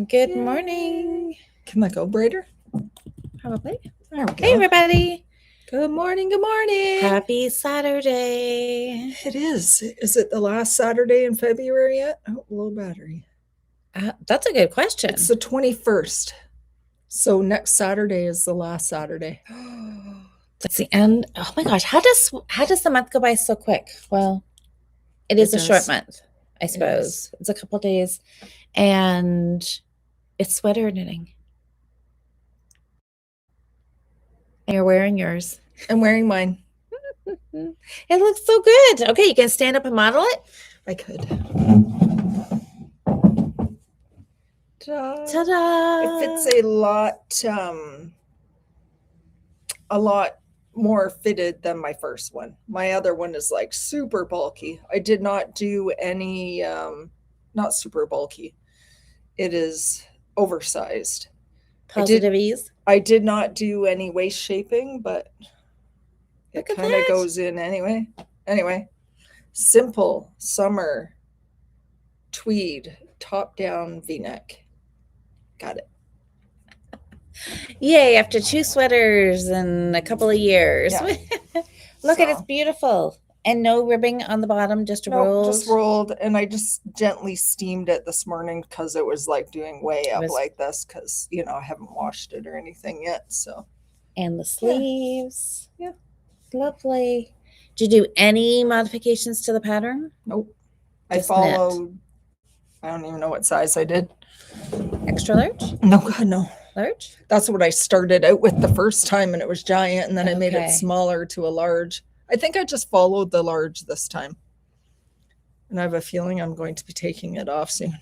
Good Yay. morning. Can that go brighter? Probably. There we go. Hey, everybody. Good morning. Good morning. Happy Saturday. It is. Is it the last Saturday in February yet? Oh, low battery. That's a good question. It's the 21st. So next Saturday is the last Saturday. That's the end. Oh my gosh, how does the month go by so quick? Well, it is a short month, I suppose. It's a couple days, and it's sweater knitting. And you're wearing yours. I'm wearing mine. It looks so good. Okay, you can stand up and model it? I could. Ta-da! It fits a lot more fitted than my first one. My other one is like super bulky. I did not do any, not super bulky. It is oversized. Positive ease. I did not do any waist shaping, but it kind of goes in anyway. Anyway, simple summer tweed top down V-neck. Got it. Yay, after 2 sweaters in a couple of years. Yeah. Look at it, it's beautiful. And no ribbing on the bottom, just rolled? Just rolled, and I just gently steamed it this morning because it was like doing way up like this because, I haven't washed it or anything yet, so. And the sleeves. Yeah. Lovely. Did you do any modifications to the pattern? Nope. I followed, I don't even know what size I did. Extra large? No, God, no. Large? That's what I started out with the first time, and it was giant, and then I made it smaller to a large. I think I just followed the large this time. And I have a feeling I'm going to be taking it off soon.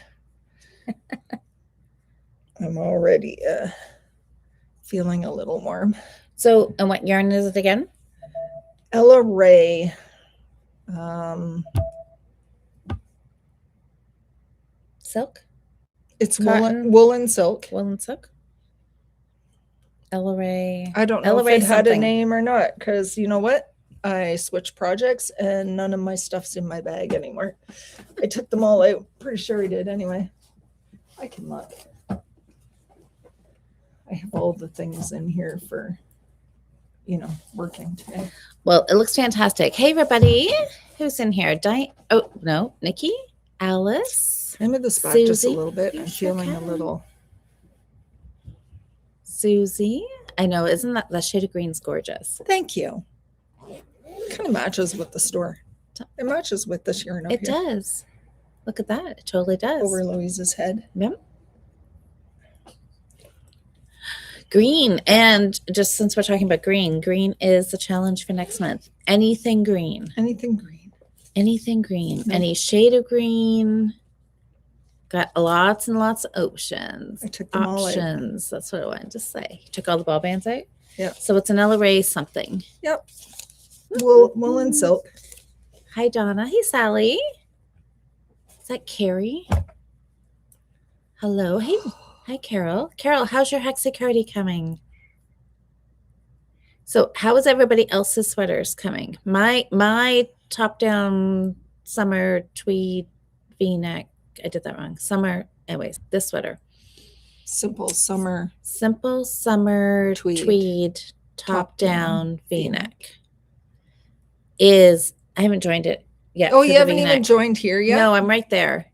I'm already feeling a little warm. So, and what yarn is it again? Ella Ray. Silk? It's woolen silk. Woolen silk? Ella Ray. I don't know if it had a name or not, because you know what? I switched projects and none of my stuff's in my bag anymore. I took them all out. Pretty sure I did anyway. I can look. I have all the things in here for, working today. Well, it looks fantastic. Hey, everybody. Who's in here? Oh, no. Nikki? Alice? Let me move this back just a little bit. I'm feeling a little. Susie? I know. Isn't that shade of green's gorgeous? Thank you. It kind of matches with the store. It matches with this yarn up here. It does. Look at that. It totally does. Over Louise's head. Yep. Green. And just since we're talking about green is the challenge for next month. Anything green. Anything green. Anything green. No. Any shade of green. Got lots and lots of options. I took them all out. That's what I wanted to say. You took all the ball bands out? Yeah. So it's an Ella Ray something. Yep. Woolen silk. Hi, Donna. Hey, Sally. Is that Carrie? Hello. Hey. Hi, Carol. Carol, how's your hexacardy coming? So how is everybody else's sweaters coming? My top-down summer tweed V-neck. I did that wrong. Summer. Anyways, this sweater. Simple summer tweed top-down V-neck. I haven't joined it yet. Oh, you haven't even joined here yet? No, I'm right there.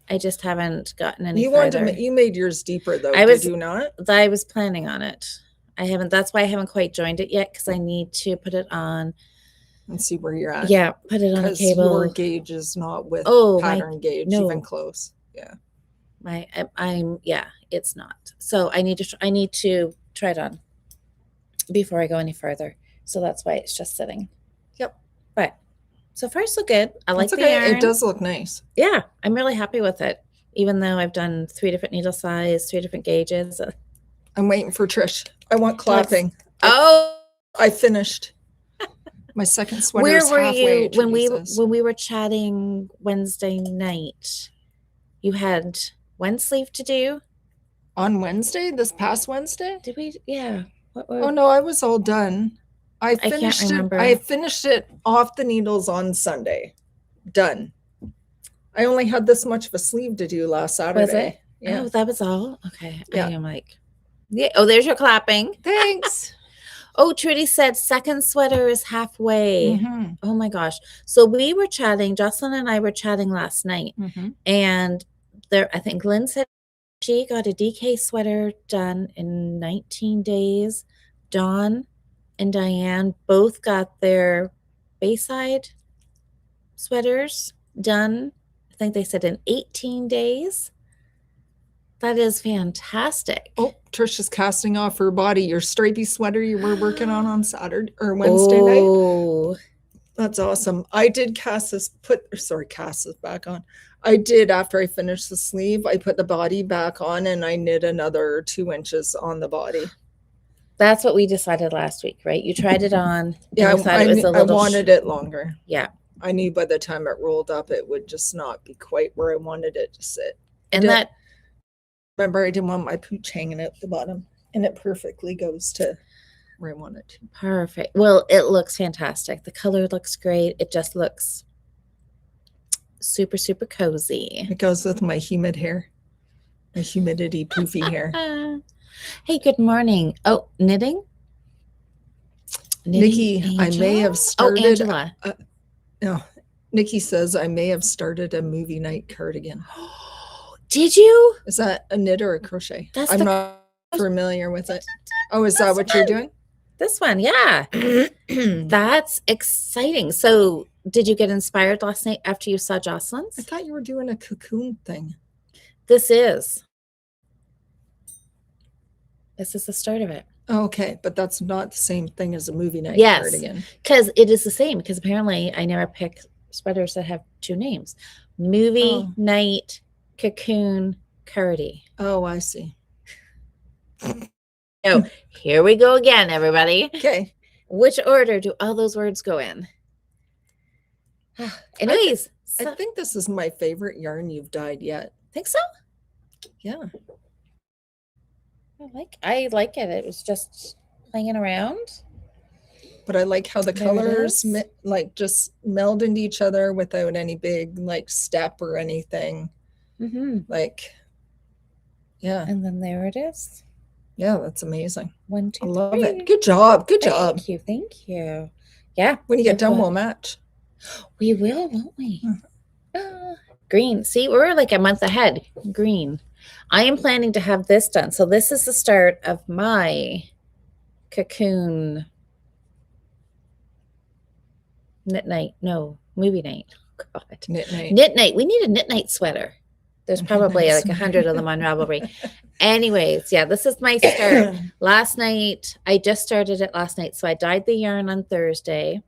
I just haven't gotten any further. You made yours deeper though, did you not? I was planning on it. I haven't. That's why I haven't quite joined it yet, because I need to put it on and see where you're at. Yeah, put it on a cable. Your gauge is not with pattern gauge, even close. Yeah. It's not. So I need to try it on before I go any further. So that's why it's just sitting. Yep. But so far so good. I like the yarn. It does look nice. Yeah, I'm really happy with it. Even though I've done 3 different needle size, 3 different gauges. I'm waiting for Trish. I want clapping. I finished. My second sweater is halfway. Where were you when we were chatting Wednesday night? You had one sleeve to do? On Wednesday? This past Wednesday? Did we? Yeah. Oh, no, I was all done. I finished it. I finished it off the needles on Sunday. Done. I only had this much of a sleeve to do last Saturday. Was it? Yeah. Oh, that was all? Okay. Yeah. I am like, yeah. Oh, there's your clapping. Thanks. Oh, Trudy said second sweater is halfway. Mhm. Oh my gosh. So we were chatting, Jocelyn and I were chatting last night, and I think Lynn said she got a DK sweater done in 19 days. Dawn and Diane both got their Bayside sweaters done. I think they said in 18 days. That is fantastic. Oh, Trisha's casting off her body. Your stripy sweater you were working on Saturday or Wednesday night. Oh, that's awesome. I did cast this back on. I did, after I finished the sleeve, I put the body back on and I knit another 2 inches on the body. That's what we decided last week, right? You tried it on. Yeah, I wanted it longer. Yeah. I knew by the time it rolled up, it would just not be quite where I wanted it to sit. And remember, I didn't want my pooch hanging at the bottom, and it perfectly goes to where I want it to. Perfect. Well, it looks fantastic. The color looks great. It just looks super, super cozy. It goes with my humid hair, my humidity poofy hair. Hey, good morning. Oh, knitting? Nikki, Angel? I may have started. Oh, Angela. No, Nikki says I may have started a movie night cardigan. Did you? Is that a knit or a crochet? That's I'm not familiar with it. Oh, is that what you're doing? This one, yeah. That's exciting. So did you get inspired last night after you saw Jocelyn's? I thought you were doing a cocoon thing. This is the start of it. Okay, but that's not the same thing as a movie night cardigan. Because it is the same. Because apparently I never pick sweaters that have 2 names. Movie, night, cocoon, cardi. Oh, I see. Oh, here we go again, everybody. Okay. Which order do all those words go in? Anyways. I think this is my favorite yarn you've dyed yet. Think so? Yeah. I like it. It was just playing around. But I like how the colors just meld into each other without any big step or anything. Yeah. And then there it is. Yeah, that's amazing. 1, 2, 3. I love it. Good job. Good job. Thank you. Yeah. When you get done, we'll match. We will, won't we? Green. See, we're like a month ahead. Green. I am planning to have this done. So this is the start of my cocoon knit night. No, movie night. Oh, God. Knit night. Knit night. We need a knit night sweater. There's probably like 100 of them on Ravelry. Anyways, yeah, this is my start. Last night, I just started it last night. So I dyed the yarn on Thursday.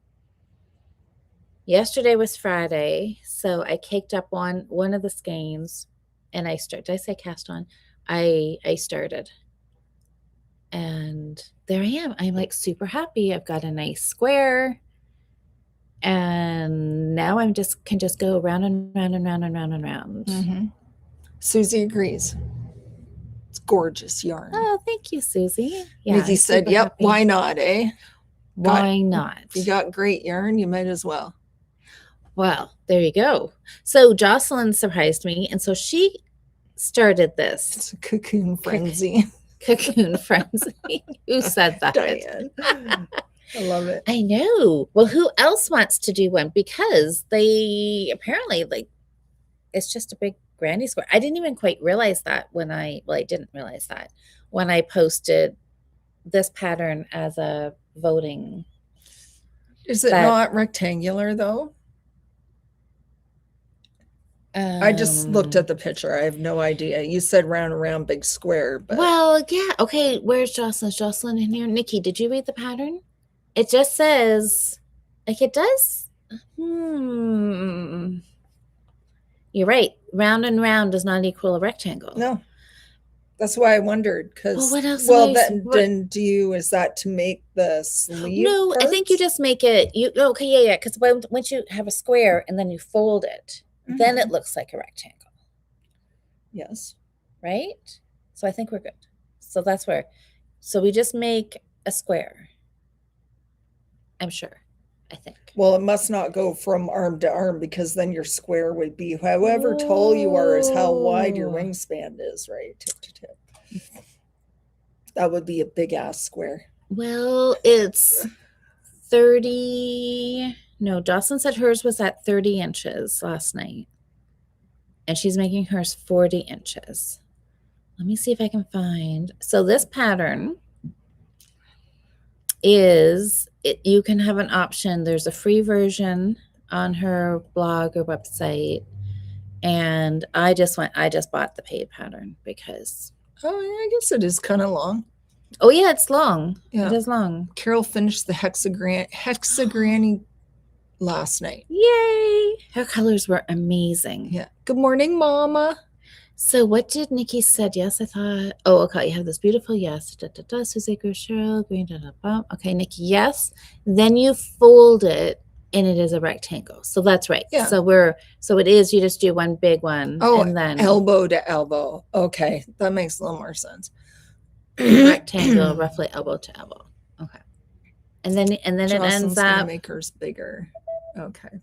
Yesterday was Friday. So I caked up one of the skeins and I started. Did I say cast on? I started. And there I am. I'm like super happy. I've got a nice square. And now I'm can just go round and round and round and round and round. Susie agrees. It's gorgeous yarn. Oh, thank you, Susie. Yeah, Nikki said, yep, happy. Why not, eh? Why not? If you got great yarn, you might as well. Well, there you go. So Jocelyn surprised me, and so she started this. It's a cocoon frenzy. Cocoon frenzy. Who said that? Diane. I love it. I know. Well, who else wants to do one? Because they apparently it's just a big granny square. I didn't even quite realize that I didn't realize that when I posted this pattern as a voting. Is it not rectangular though? I just looked at the picture. I have no idea. You said round around big square, but well, yeah. Okay, where's Jocelyn? Is Jocelyn in here? Nikki, did you read the pattern? It just says it does. You're right. Round and round does not equal a rectangle. No. That's why I wondered, because what else? Then is that to make the sleeve? No, parts? I think you just make it. Yeah. Because once you have a square and then you fold it, then it looks like a rectangle. Yes. Right. So I think we're good. So that's where. So we just make a square. I'm sure. I think. Well, it must not go from arm to arm because then your square would be however tall you are is how wide your wingspan is, right? Tip to tip. That would be a big ass square. Well, it's 30. No, Dawson said hers was at 30 inches last night. And she's making hers 40 inches. Let me see if I can find. So this pattern is, you can have an option. There's a free version on her blog or website. And I just bought the paid pattern because. Oh, yeah, I guess it is kind of long. Oh, yeah, it's long. Yeah. It is long. Carol finished the hexagranny last night. Yay! Her colors were amazing. Yeah. Good morning, Mama. So what did Nikki said? Yes, I thought. Oh, okay. You have this beautiful yes. Da, da, da, Susie Cheryl, green. Da, da, da. Okay, Nikki. Yes. Then you fold it, and it is a rectangle. So that's right. Yeah. So it is. You just do one big one. Oh, and then elbow to elbow. Okay, that makes a little more sense. Rectangle, roughly elbow to elbow. Okay. And then Jocelyn's it ends up. Make hers bigger. Okay.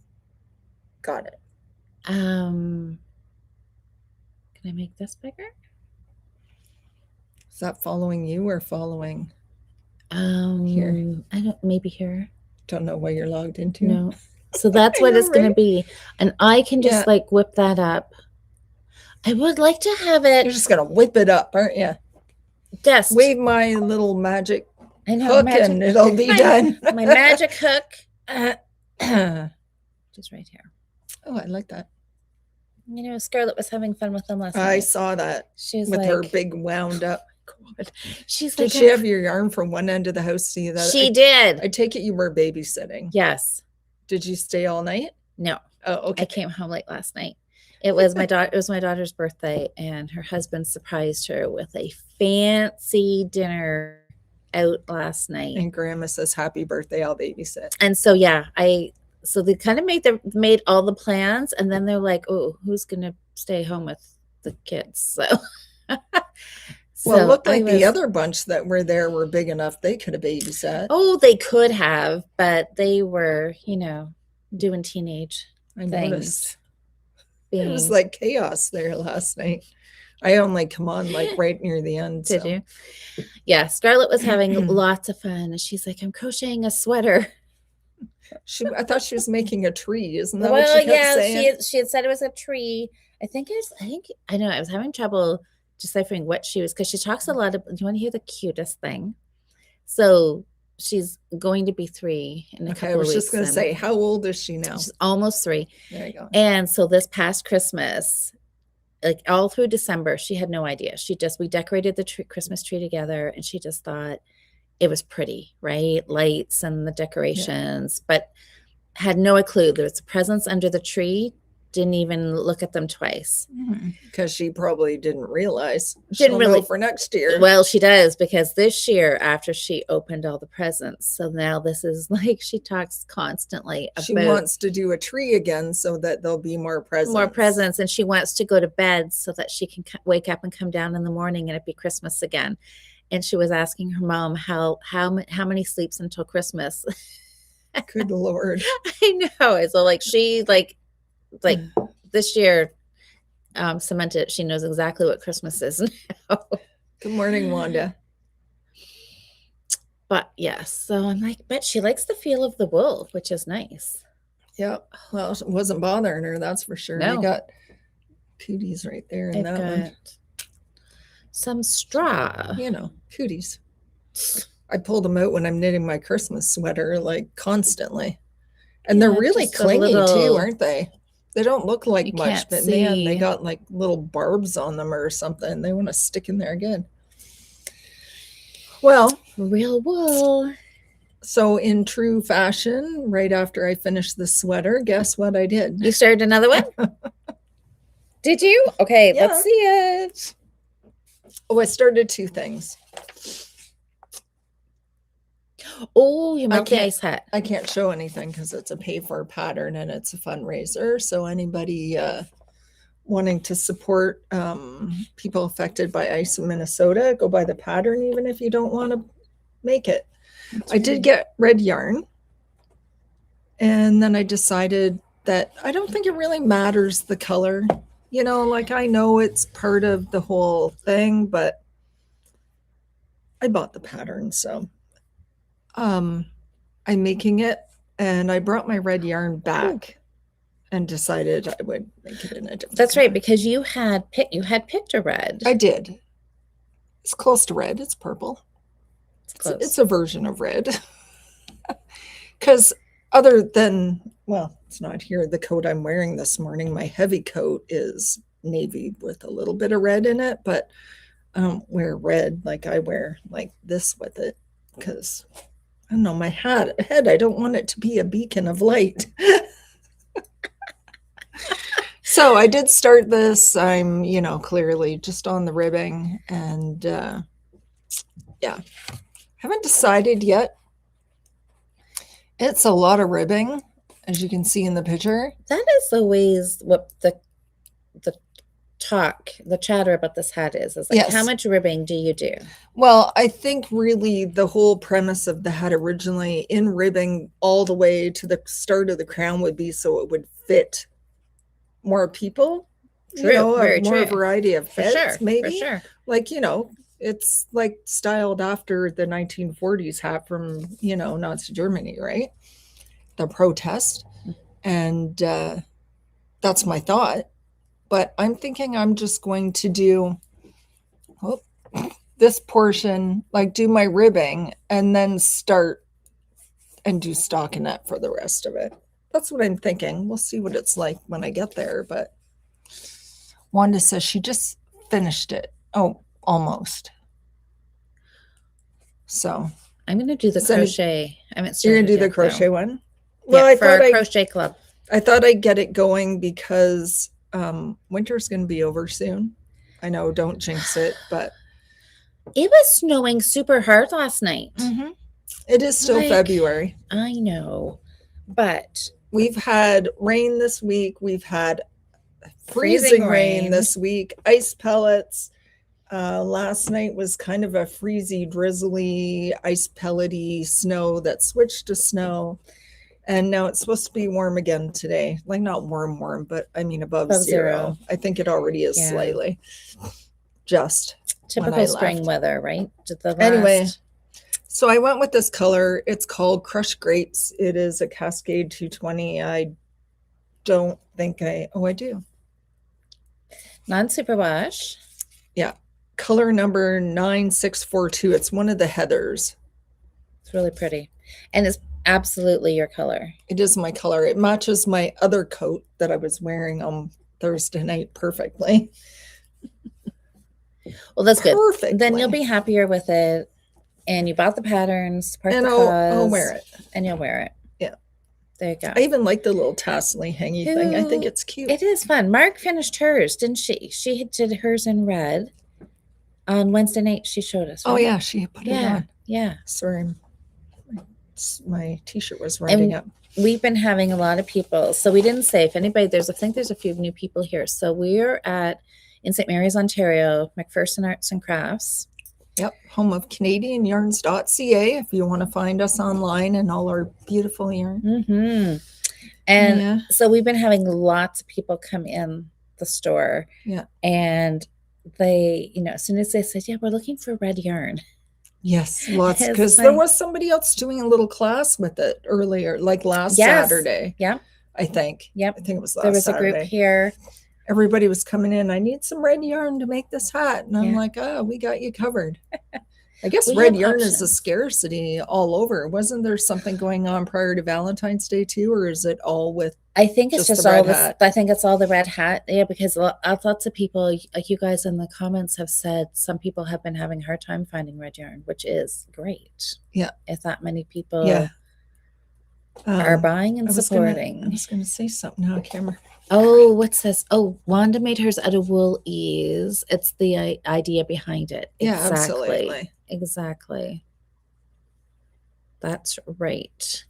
Got it. Can I make this bigger? Is that following you or following? Here. I don't. Maybe here. Don't know what you're logged into. No. So that's what it's going to be, and I can just like whip that up. I would like to have it. You're just going to whip it up, aren't you? Just wave my little magic hook and it'll be done. My magic hook. Just right here. Oh, I like that. You know, Scarlett was having fun with them last night. I saw that. She's with her big wound up. God. She's did she have your yarn from one end of the house to the other? She did. I take it you were babysitting. Yes. Did you stay all night? No. Oh, okay. I came home late last night. It was my daughter. It was my daughter's birthday, and her husband surprised her with a fancy dinner out last night. And Grandma says, "Happy birthday! I'll babysit." And so so they kind of made all the plans, and then they're like, "Oh, who's gonna stay home with the kids?" So, well, it looked like the other bunch that were there were big enough they could have babysat. Oh, they could have, but they were, doing teenage things. Noticed. It was like chaos there last night. I only come on like right near the end. Did you? Yeah, Scarlett was having lots of fun, and she's like, "I'm crocheting a sweater." I thought she was making a tree, isn't that what she kept saying? She had said it was a tree. I know I was having trouble deciphering what she was, because she talks a lot of. Do you want to hear the cutest thing? So she's going to be 3 in a couple of weeks. I was just going to say, how old is she now? She's almost 3. There you go. And so this past Christmas, like all through December, she had no idea. We decorated the Christmas tree together, and she just thought it was pretty, right? Lights and the decorations, but had no clue there was presents under the tree. Didn't even look at them twice. Because she probably didn't realize. She'll know for next year. Well, she does, because this year, after she opened all the presents, so now this is like she talks constantly about. She wants to do a tree again so that there'll be more presents. More presents, and she wants to go to bed so that she can wake up and come down in the morning and it be Christmas again. And she was asking her mom how many sleeps until Christmas. Good Lord. I know. So like she like this year cemented, she knows exactly what Christmas is now. Good morning, Wanda. But yes, so I'm like, but she likes the feel of the wool, which is nice. Yeah. Well, it wasn't bothering her, that's for sure. No. You got cooties right there in that one. Some straw. Cooties. I pulled them out when I'm knitting my Christmas sweater, like constantly. And they're really clingy too, aren't they? They don't look like much, but man, they got like little barbs on them or something. They want to stick in there again. Well, real wool. So in true fashion, right after I finished the sweater, guess what I did? You started another one? Did you? Okay, yeah. Let's see it. Oh, I started 2 things. Oh, you made the ice hat. I can't show anything because it's a pay-for pattern and it's a fundraiser. So anybody wanting to support people affected by ice in Minnesota, go buy the pattern even if you don't want to make it. I did get red yarn. And then I decided that I don't think it really matters the color. You know, like I know it's part of the whole thing, but I bought the pattern, so I'm making it, and I brought my red yarn back and decided I would make it in a different That's color. right, because you had picked a red. I did. It's close to red. It's purple. It's a version of red. Because other than, well, it's not here, the coat I'm wearing this morning, my heavy coat is navy with a little bit of red in it, but I don't wear red like I wear like this with it, because I don't know, my head, I don't want it to be a beacon of light. So I did start this. I'm, clearly just on the ribbing, and yeah, haven't decided yet. It's a lot of ribbing, as you can see in the picture. That is always what the chatter about this hat is like, yes. How much ribbing do you do? Well, I think really the whole premise of the hat originally in ribbing all the way to the start of the crown would be so it would fit more people. True, more variety of fits, for sure, maybe. For sure. Like, it's like styled after the 1940s hat from, Nazi Germany, right? The protest. And that's my thought. But I'm thinking I'm just going to do this portion, like do my ribbing, and then start and do stockinette for the rest of it. That's what I'm thinking. We'll see what it's like when I get there. But Wanda says she just finished it. Oh, almost. So I'm going to do the crochet. You're going to do the crochet one? Well, yeah, for our crochet club. I thought I'd get it going because winter's going to be over soon. I know, don't jinx it, but it was snowing super hard last night. Mm-hmm. It is still February. I know, but we've had rain this week. We've had freezing rain this week. Ice pellets. Last night was kind of a freezy, drizzly, ice pellety snow that switched to snow. And now it's supposed to be warm again today. Like not warm, but I mean above zero. I think it already is slightly. Just typical spring weather, right? Anyway, so I went with this color. It's called Crushed Grapes. It is a Cascade 220. I don't think I do. Non-superwash. Yeah. Color number 9642. It's one of the heathers. It's really pretty. And it's absolutely your color. It is my color. It matches my other coat that I was wearing on Thursday night perfectly. Well, that's good. Perfectly. Then you'll be happier with it. And you bought the patterns, and I'll wear it. And you'll wear it. Yeah. There you go. I even like the little tassely hangy thing. I think it's cute. It is fun. Mark finished hers, didn't she? She did hers in red. On Wednesday night, she showed us. Right? Oh, yeah. She put it on. Yeah. Sorry. My t-shirt was running up. We've been having a lot of people. So we didn't say if anybody, I think there's a few new people here. So we're in St. Mary's, Ontario, McPherson Arts and Crafts. Yep. Home of CanadianYarns.ca if you want to find us online and all our beautiful yarn. Mm-hmm. And so we've been having lots of people come in the store. Yeah. And they, as soon as they said, yeah, we're looking for red yarn. Yes, lots, because there was somebody else doing a little class with it earlier, like last Saturday. Yeah. I think. Yep. I think it was last There was Saturday. A group here. Everybody was coming in. I need some red yarn to make this hat. And I'm like, oh, we got you covered. I guess red yarn is a scarcity all over. Wasn't there something going on prior to Valentine's Day too? Or is it all with I think it's just all this. I think it's all the red hat. Yeah, because lots of people, like you guys in the comments have said, some people have been having a hard time finding red yarn, which is great. Yeah. If that many people are buying and supporting. I was going to say something now. I can't remember. Oh, what's this? Oh, Wanda made hers out of wool ease. It's the idea behind it. Yeah, absolutely. Exactly. That's right.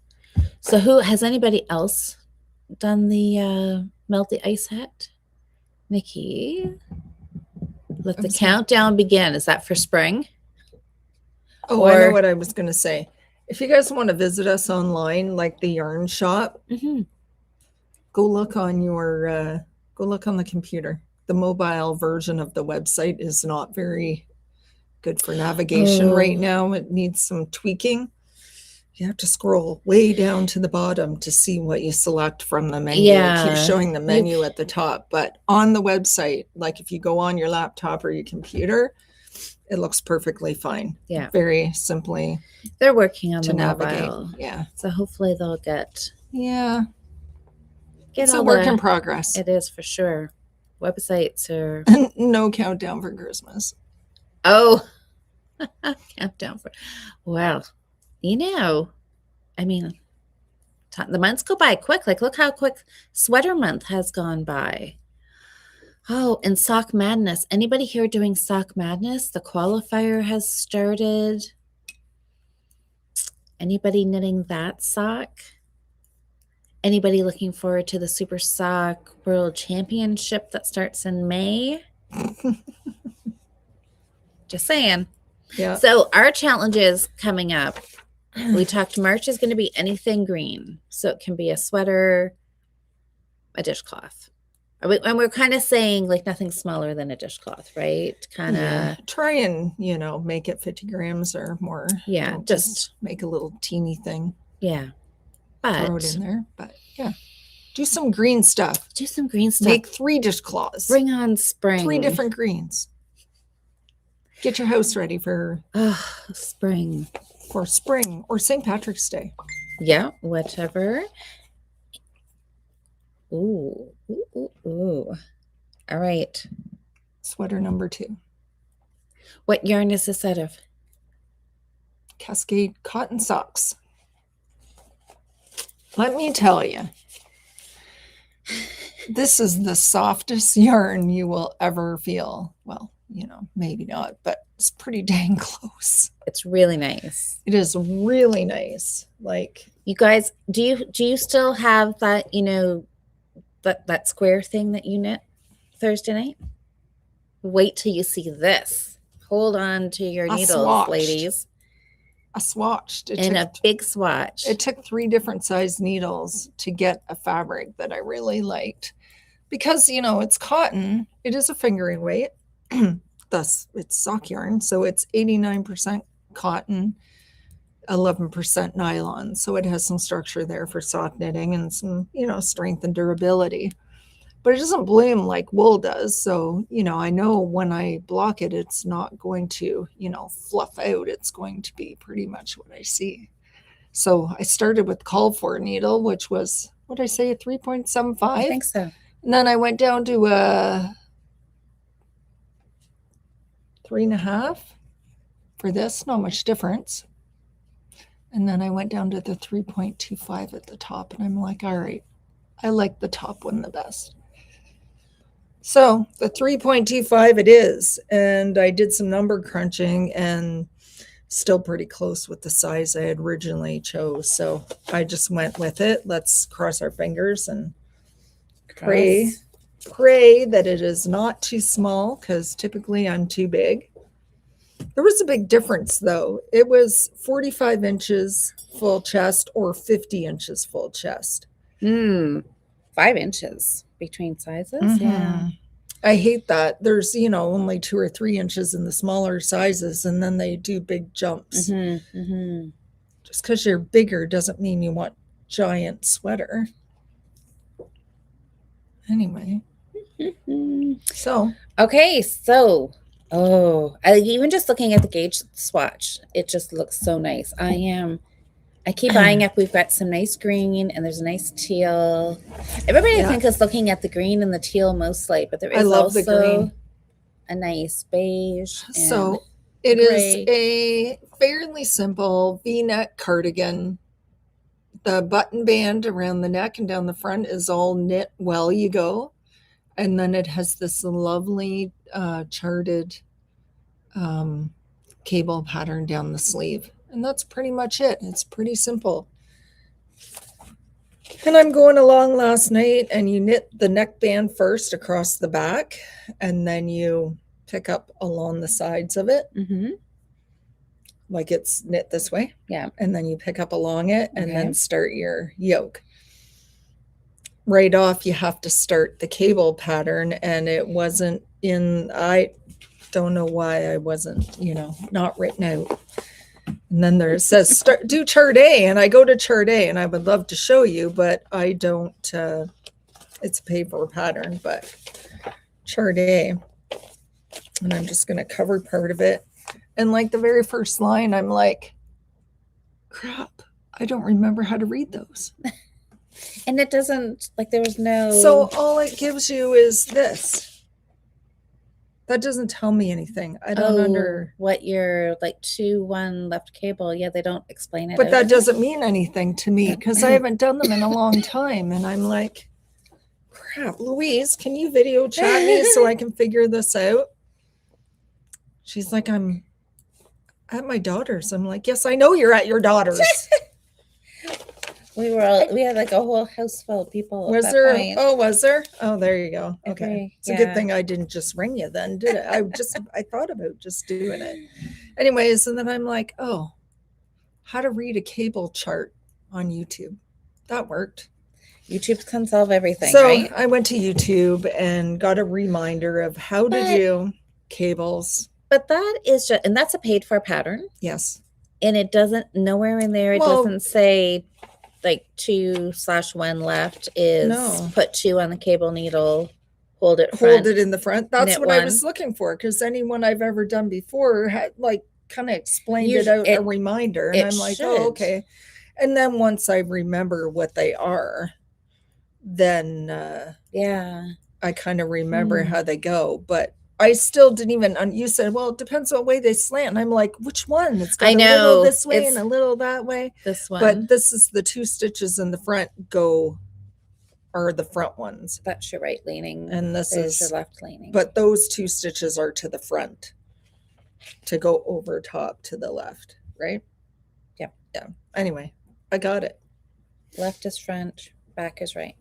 So has anybody else done the melt the ice hat? Nikki, let the countdown begin. Is that for spring? Oh, I know what I was going to say. If you guys want to visit us online, like the yarn shop, go look on the computer. The mobile version of the website is not very good for navigation right now. It needs some tweaking. You have to scroll way down to the bottom to see what you select from the menu. It keeps showing the menu at the top, but on the website, like if you go on your laptop or your computer, it looks perfectly fine. Yeah. Very simply. They're working on to the navigate. mobile. Yeah. So hopefully they'll get it's a work in progress. It is for sure. Websites are no countdown for Christmas. Oh, countdown for well, I mean, the months go by quick. Like, look how quick sweater month has gone by. Oh, and sock madness. Anybody here doing sock madness? The qualifier has started. Anybody knitting that sock? Anybody looking forward to the Super Sock World Championship that starts in May? Just saying. Yeah. So our challenges coming up. We talked March is going to be anything green. So it can be a sweater, a dishcloth. And we're kind of saying like nothing smaller than a dishcloth, right? Kind of try and, make it 50 grams or more. Yeah. Don't just make a little teeny thing. Yeah. But throw it in there. But yeah. Do some green stuff. Make 3 dishcloths. Bring on spring. 3 different greens. Get your house ready for spring. For spring or St. Patrick's Day. Yeah, whatever. Ooh. All right. Sweater number 2. What yarn is this out of? Cascade cotton socks. Let me tell you, this is the softest yarn you will ever feel. Well, maybe not, but it's pretty dang close. It's really nice. It is really nice. Like, you guys, do you still have that, that square thing that you knit Thursday night? Wait till you see this. Hold on to your needles, ladies. I swatched. A big swatch. It took 3 different size needles to get a fabric that I really liked. Because, it's cotton. It is a fingering weight. Thus, it's sock yarn. So it's 89% cotton, 11% nylon. So it has some structure there for sock knitting and some, strength and durability. But it doesn't bloom like wool does. So, I know when I block it, it's not going to, fluff out. It's going to be pretty much what I see. So I started with called for needle, which was, what did I say, a 3.75? I think so. And then I went down to a 3.5 for this, not much difference. And then I went down to the 3.25 at the top, and I'm like, all right, I like the top one the best. So the 3.25 it is, and I did some number crunching and still pretty close with the size I had originally chose. So I just went with it. Let's cross our fingers and pray that it is not too small, because typically I'm too big. There was a big difference though. It was 45 inches full chest or 50 inches full chest. 5 inches between sizes. Mm-hmm. Yeah. I hate that. There's, only 2 or 3 inches in the smaller sizes, and then they do big jumps. Just because you're bigger doesn't mean you want giant sweater. Anyway. So. Okay, so. Even just looking at the gauge swatch, it just looks so nice. I keep eyeing up. We've got some nice green, and there's a nice teal. Everybody, I think, is looking at the green and the teal mostly, but there is also the green. A nice beige. So it is a fairly simple V-neck cardigan. The button band around the neck and down the front is all knit well you go. And then it has this lovely charted cable pattern down the sleeve. And that's pretty much it. It's pretty simple. And I'm going along last night, and you knit the neckband first across the back, and then you pick up along the sides of it. like it's knit this way. Yeah. And then you pick up along it and Okay. then start your yoke. Right off, you have to start the cable pattern, and it wasn't in, I don't know why I wasn't, not written out. And then there it says do chart A, and I go to chart A, and I would love to show you, but I don't. It's a paper pattern, but chart A, and I'm just going to cover part of it. And like the very first line, I'm like, crap, I don't remember how to read those. And it doesn't, like, there was no. So all it gives you is this. That doesn't tell me anything. I don't what your like 2-1 left cable. Yeah, they don't explain it. But that doesn't mean anything to me because I haven't done them in a long time. And I'm like, crap, Louise, can you video chat me so I can figure this out? She's like, I'm at my daughter's. I'm like, yes, I know you're at your daughter's. We had like a whole house full of people. Was there? Oh, was there? Oh, there you go. Okay. It's a good thing I didn't just ring you then, did it? I thought about just doing it. Anyways, and then I'm like, oh, how to read a cable chart on YouTube. That worked. YouTube can solve everything. So right? I went to YouTube and got a reminder of how to do cables. But that is just, and that's a paid for pattern. Yes. And it doesn't, nowhere in there, it doesn't say like 2/1 left is put 2 on the cable needle, hold it in the front. That's what I was looking for, because anyone I've ever done before had like kind of explained it out, a reminder, and I'm like, oh, okay. And then once I remember what they are, then I kind of remember how they go. But I still didn't even, you said, well, it depends on the way they slant. And I'm like, which one? It's got a little this way and a little that way. This one. But this is the 2 stitches in the front are the front ones. That's your right leaning. And this is your left leaning. But those 2 stitches are to the front to go over top to the left, right? Yep. Yeah. Anyway, I got it. Left is front, back is right.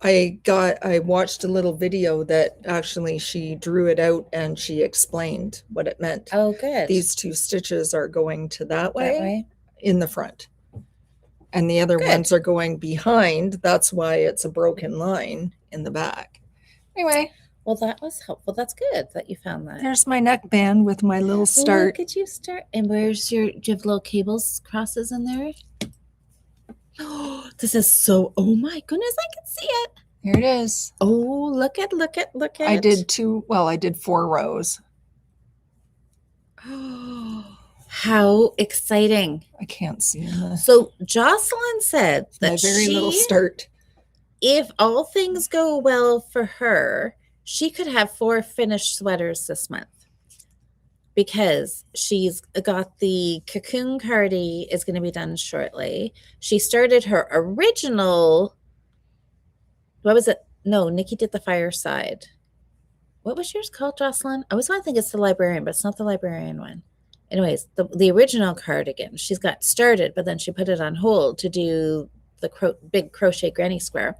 I watched a little video that actually she drew it out and she explained what it meant. Oh, good. These 2 stitches are going to that way in the front. And the other ones are going behind. That's why it's a broken line in the back. Anyway. Well, that was helpful. That's good that you found that. There's my neckband with my little start. Look at you start. And where's do you have little cables crosses in there? Oh, this is so, oh my goodness, I can see it. Here it is. Oh, look at. I did 4 rows. How exciting. I can't see this. So Jocelyn said that my very little start. If all things go well for her, she could have 4 finished sweaters this month. Because she's got the cocoon cardi is going to be done shortly. She started her original, what was it? No, Nikki did the fireside. What was yours called, Jocelyn? I always want to think it's the librarian, but it's not the librarian one. Anyways, the original cardigan, she's got started, but then she put it on hold to do the big crochet granny square.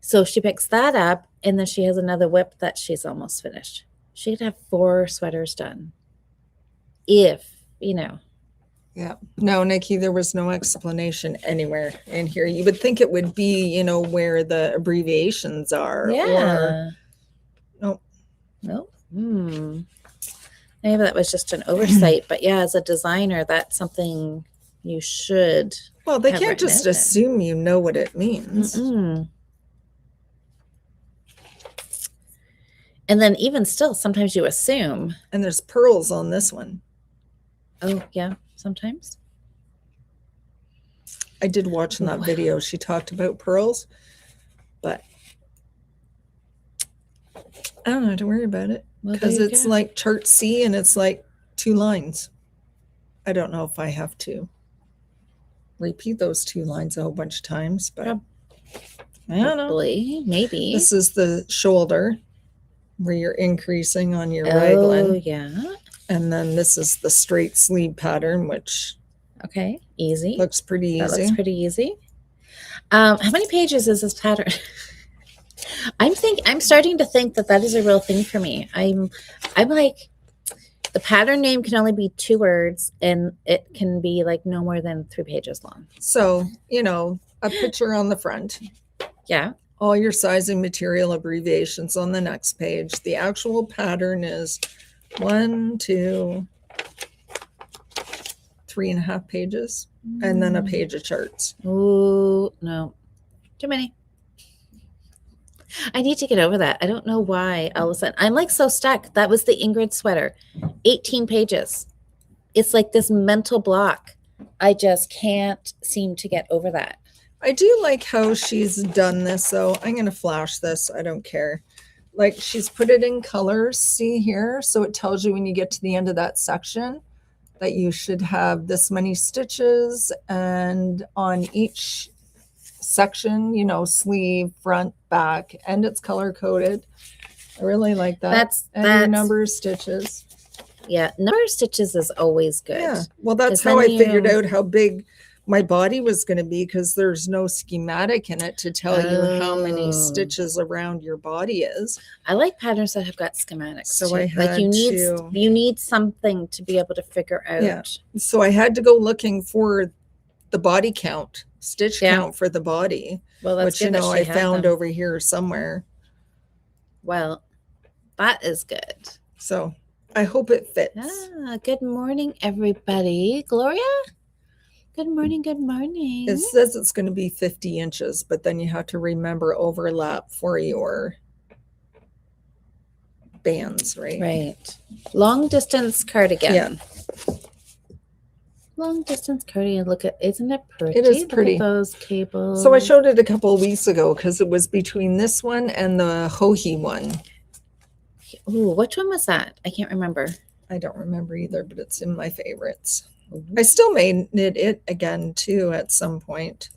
So she picks that up, and then she has another whip that she's almost finished. She could have 4 sweaters done. If, Yeah. No, Nikki, there was no explanation anywhere in here. You would think it would be, where the abbreviations are. Yeah. Nope. Nope. Maybe that was just an oversight. But yeah, as a designer, that's something you should. Well, they can't just assume you know what it means. And then even still, sometimes you assume. And there's pearls on this one. Oh, yeah, sometimes. I did watch in that video. She talked about pearls, but I don't have to worry about it because it's like chart C and it's like 2 lines. I don't know if I have to repeat those 2 lines a whole bunch of times, but I don't know. Maybe. This is the shoulder where you're increasing on your raglan. Oh, yeah. And then this is the straight sleeve pattern, which easy. Looks pretty easy. That looks pretty easy. How many pages is this pattern? I'm starting to think that is a real thing for me. I'm like, The pattern name can only be 2 words, and it can be like no more than 3 pages long. So, a picture on the front. Yeah. All your sizing material abbreviations on the next page. The actual pattern is 1, 2, 3.5 pages, and then a page of charts. Oh, no. Too many. I need to get over that. I don't know why all of a sudden. I'm like so stuck. That was the Ingrid sweater. 18 pages. It's like this mental block. I just can't seem to get over that. I do like how she's done this, though. I'm going to flash this. I don't care. Like, she's put it in colors, see here? So it tells you when you get to the end of that section that you should have this many stitches, and on each section, sleeve, front, back, and it's color coded. I really like that. And your number of stitches. Yeah, number of stitches is always good. Yeah, well, that's how I figured out how big my body was going to be, because there's no schematic in it to tell you how many stitches around your body is. I like patterns that have got schematics. So too. I had you need something to be able to figure out. Yeah. So I had to go looking for the body count, stitch count for the body. Well, that's which I found over here somewhere. Well, that is good. So I hope it fits. Good morning, everybody. Gloria? Good morning, good morning. It says it's going to be 50 inches, but then you have to remember overlap for your bands, right? Right. Long distance cardigan. Yeah. Long distance cardigan. Look at, isn't it pretty? It is pretty. Look at those cables. So I showed it a couple of weeks ago because it was between this one and the Hohi one. Ooh, which one was that? I can't remember. I don't remember either, but it's in my favorites. I still may knit it again too at some point.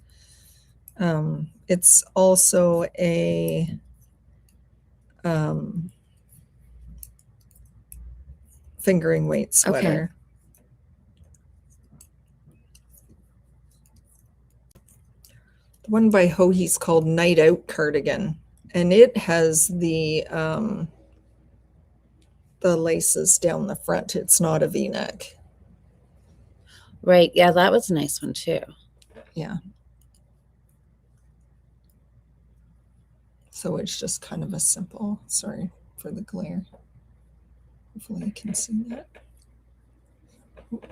It's also a fingering weight sweater. The one by Hohi's called Night Out Cardigan, and it has the laces down the front. It's not a V-neck. Right. Yeah, that was a nice one too. Yeah. So it's just kind of a simple, sorry for the glare. Hopefully you can see that.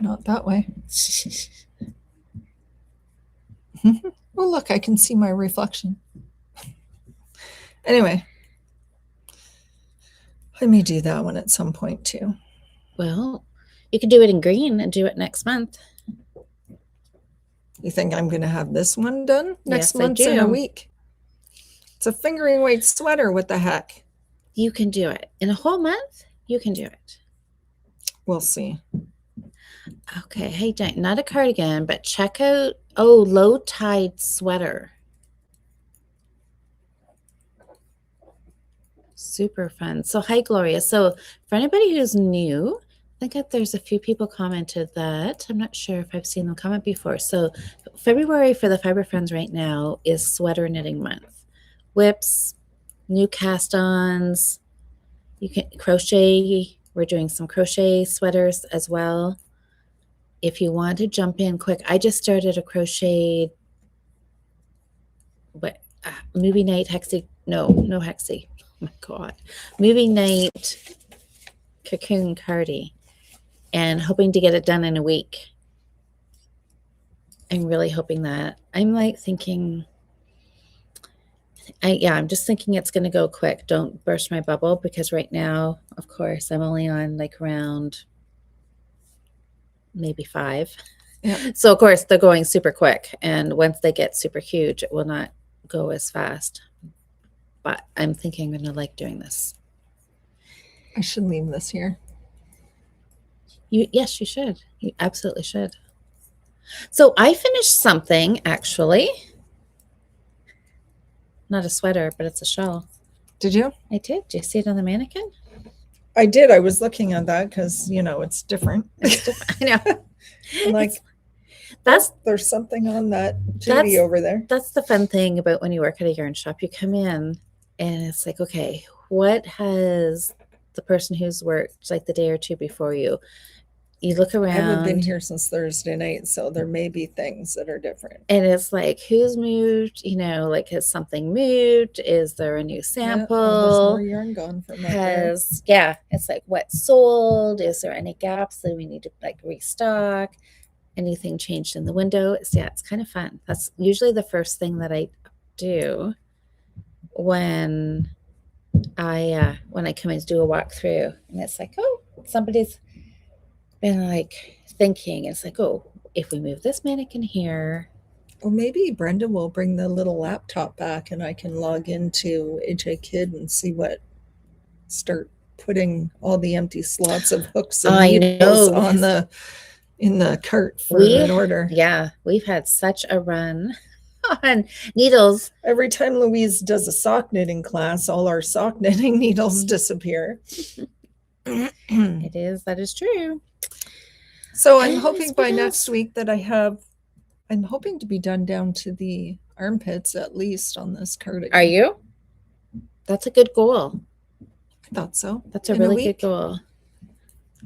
Not that way. Oh, look, I can see my reflection. Anyway, I may do that one at some point too. Well, you could do it in green and do it next month. You think I'm going to have this one done next month in a week? It's a fingering weight sweater. What the heck? You can do it in a whole month. You can do it. We'll see. Okay. Hey, not a cardigan, but check out, low tide sweater. Super fun. So hi, Gloria. So for anybody who's new, I think there's a few people commented that. I'm not sure if I've seen them comment before. So February for the Fibre Friends right now is sweater knitting month. Whips, new cast-ons, you can crochet. We're doing some crochet sweaters as well. If you want to jump in quick, I just started a crocheted movie night hexie. No hexie. Oh my God. Movie night cocoon cardi. And hoping to get it done in a week. I'm really hoping that. I'm like thinking, I'm just thinking it's going to go quick. Don't burst my bubble, because right now, of course, I'm only on like around maybe 5. Yeah. So, of course, they're going super quick. And once they get super huge, it will not go as fast. But I'm thinking I'm going to like doing this. I should leave this here. Yes, you should. You absolutely should. So I finished something, actually. Not a sweater, but it's a shawl. Did you? I did. Did you see it on the mannequin? I did. I was looking at that because, it's different. It's different. I know. Like, there's something on that Judy over there. That's the fun thing about when you work at a yarn shop. You come in and it's like, okay, what has the person who's worked like the day or two before you. You look around. I haven't been here since Thursday night, so there may be things that are different. And it's like, who's moved? You know, like, has something moved? Is there a new sample? Yeah, oh, there's more yarn gone from up there. Yeah, it's like what's sold? Is there any gaps that we need to like restock? Anything changed in the window? It's kind of fun. That's usually the first thing that I do when I come in to do a walkthrough, and it's like, oh, somebody's been like thinking. It's like, oh, if we move this mannequin here. Well, maybe Brenda will bring the little laptop back and I can log into HA Kid and start putting all the empty slots of hooks and needles in the cart for an order. Yeah, we've had such a run on needles. Every time Louise does a sock knitting class, all our sock knitting needles disappear. That is true. So I'm hoping by next week that I'm hoping to be done down to the armpits at least on this cardigan. Are you? That's a good goal. I thought so. That's a really good goal.